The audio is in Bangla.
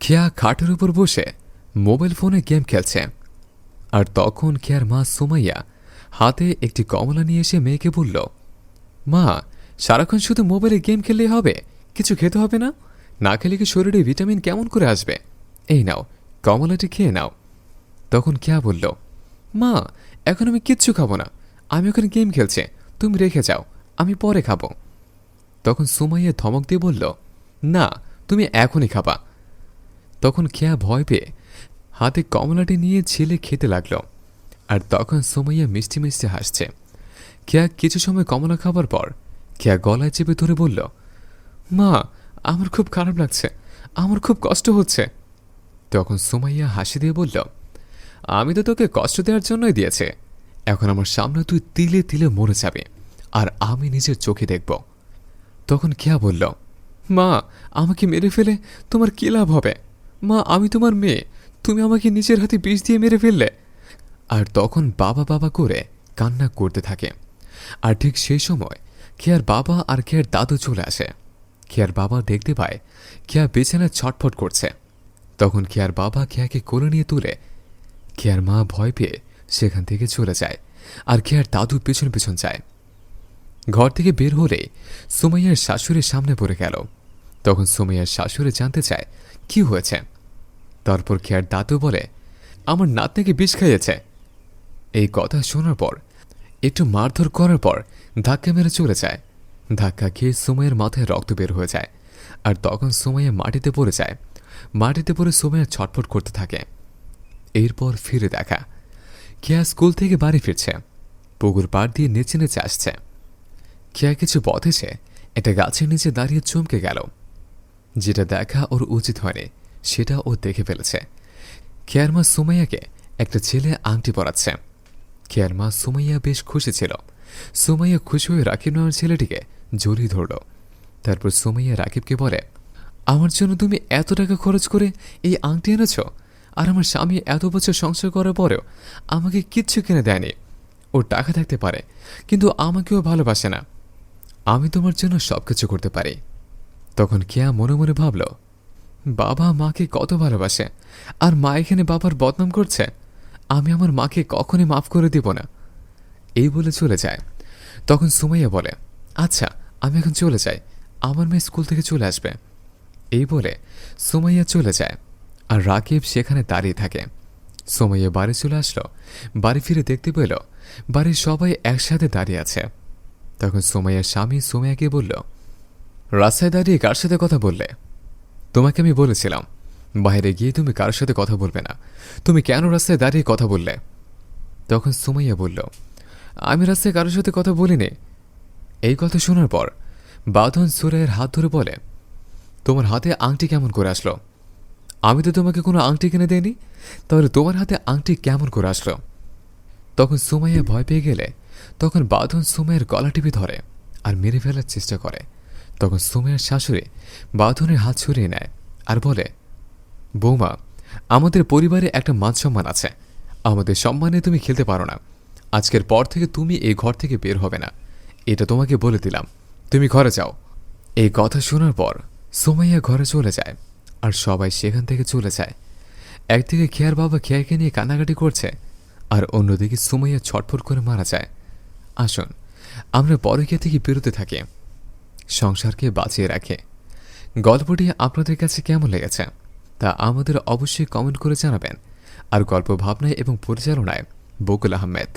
খেয়া খাটের উপর বসে মোবাইল ফোনে গেম খেলছে। আর তখন খেয়ার মা সুমাইয়া হাতে একটি কমলা নিয়ে এসে মেয়েকে বলল, মা, সারাক্ষণ শুধু মোবাইলে গেম খেললেই হবে? কিছু খেতে হবে না? না খেলে কি শরীরে ভিটামিন কেমন করে আসবে? এই নাও, কমলাটি খেয়ে নাও। তখন খেয়া বলল, মা, এখন আমি কিচ্ছু খাবো না, আমি ওখানে গেম খেলছে, তুমি রেখে যাও, আমি পরে খাবো। তখন সুমাইয়া ধমক দিয়ে বলল, না, তুমি এখনই খাবা। তখন খেয়া ভয় পেয়ে হাতে কমলাটি নিয়ে ছেলে খেতে লাগল। আর তখন সুমাইয়া মিষ্টি মিষ্টি হাসছে। খেয়া কিছু সময় কমলা খাবার পর খেয়া গলায় চেপে ধরে বলল, মা, আমার খুব খারাপ লাগছে, আমার খুব কষ্ট হচ্ছে। তখন সুমাইয়া হাসি দিয়ে বলল, আমি তো তোকে কষ্ট দেওয়ার জন্যই দিয়েছে, এখন আমার সামনে তুই তিলে তিলে মরে যাবে, আর আমি নিজের চোখে দেখব। তখন খেয়া বলল, মা, আমাকে মেরে ফেলে তোমার কী লাভ হবে? মা, আমি তোমার মেয়ে, তুমি আমাকে নিজের হাতে বিষ দিয়ে মেরে ফেললে। আর তখন বাবা বাবা করে কান্না করতে থাকে। আর ঠিক সেই সময় খেয়ার বাবা আর খেয়ার দাদু চলে আসে। খেয়ার বাবা দেখতে পায় খেয়া বিছানায় ছটফট করছে। তখন খেয়ার বাবা খেয়াকে কোলে নিয়ে তুলে খেয়ার মা ভয় পেয়ে সেখান থেকে চলে যায়, আর খেয়ার দাদু পেছন পেছন যায়। ঘর থেকে বের হলেই সুমাইয়ার শাশুড়ির সামনে পড়ে গেল। তখন সুমাইয়ার শাশুড়ি জানতে চায় কি হয়েছে। তারপর খেয়ার দাদু বলে, আমার নাতনিকে বিষ খাইয়েছে। এই কথা শোনার পর একটু মারধর করার পর ধাক্কা মেরে চলে যায়। ধাক্কা খেয়ে সুমাইয়ার মাথায় রক্ত বের হয়ে যায়। আর তখন সুমাইয়া মাটিতে পড়ে যায়। মাটিতে পড়ে সুমাইয়া ছটফট করতে থাকে। এরপর ফিরে দেখা, খেয়া স্কুল থেকে বাড়ি ফিরছে। পুকুর পাড় দিয়ে নেচে নেচে আসছে। খেয়া কিছু পথেছে একটা গাছের নিচে দাঁড়িয়ে চমকে গেল। যেটা দেখা ওর উচিত হয়নি সেটা ও দেখে ফেলেছে। খেয়ার মা সুমাইয়াকে একটা ছেলে আংটি পরাচ্ছে। খেয়ার মা সুমাইয়া বেশ খুশি ছিল। সুমাইয়া খুশি হয়ে রাকিব নামের ছেলেটিকে জড়িয়ে ধরল। তারপর সুমাইয়া রাকিবকে বলে, আমার জন্য তুমি এত টাকা খরচ করে এই আংটি এনেছ, আর আমার স্বামী এত বছর সংসার করার পরেও আমাকে কিচ্ছু কিনে দেয়নি। ওর টাকা থাকতে পারে, কিন্তু আমাকেও ভালোবাসে না। আমি তোমার জন্য সবকিছু করতে পারি। তখন খেয়া মনে মনে ভাবল, বাবা মাকে কত ভালোবাসে, আর মা এখানে বাবার বদনাম করছে। আমি আমার মাকে কখনই মাফ করে দিব না। এই বলে চলে যায়। তখন সুমাইয়া বলে, আচ্ছা, আমি এখন চলে যাই, আমার মেয়ে স্কুল থেকে চলে আসবে। এই বলে সুমাইয়া চলে যায়। আর রাকিব সেখানে দাঁড়িয়ে থাকে। সুমাইয়া বাড়ি চলে আসলো। বাড়ি ফিরে দেখতে পেল বাড়ির সবাই একসাথে দাঁড়িয়ে আছে। তখন সুমাইয়ার স্বামী সুমাইয়াকে বলল, রাস্তায় দাঁড়িয়ে কার সাথে কথা বললে? তোমাকে আমি বলেছিলাম বাইরে গিয়ে তুমি কার সাথে কথা বলবে না, তুমি কেন রাস্তায় দাঁড়িয়ে কথা বললে? তখন সুমাইয়া বলল, আমি রাস্তায় কারোর সাথে কথা বলিনি। এই কথা শোনার পর বাঁধন সুরাইয়ের হাত ধরে বলে, তোমার হাতে আংটি কেমন করে আসলো? আমি তো তোমাকে কোনো আংটি কিনে দেইনি, তাহলে তোমার হাতে আংটি কেমন করে আসলো? তখন সুমাইয়া ভয় পেয়ে গেলে তখন বাঁধন সুমাইয়ের গলা টিপে ধরে আর মেরে ফেলার চেষ্টা করে। তখন সুমাইয়ার শাশুড়ি বাঁধনের হাত ছড়িয়ে নেয় আর বলে, বৌমা, আমাদের পরিবারে একটা মান সম্মান আছে, আমাদের সম্মানে তুমি খেলতে পারো না। আজকের পর থেকে তুমি এই ঘর থেকে বের হবে না, এটা তোমাকে বলে দিলাম। তুমি ঘরে যাও। এই কথা শোনার পর সুমাইয়া ঘরে চলে যায়, আর সবাই সেখান থেকে চলে যায়। একদিকে খেয়ার বাবা খেয়াকে নিয়ে কান্নাকাটি করছে, আর অন্যদিকে সুমাইয়া ছটফট করে মারা যায়। আসুন আমরা পরকীয়া থেকে বিরত থাকি, সংসারকে বাঁচিয়ে রাখে। গল্পটি আপনাদের কাছে কেমন লেগেছে তা আমাদের অবশ্যই কমেন্ট করে জানাবেন। আর গল্প ভাবনায় এবং পরিচালনায় বকুল আহমেদ।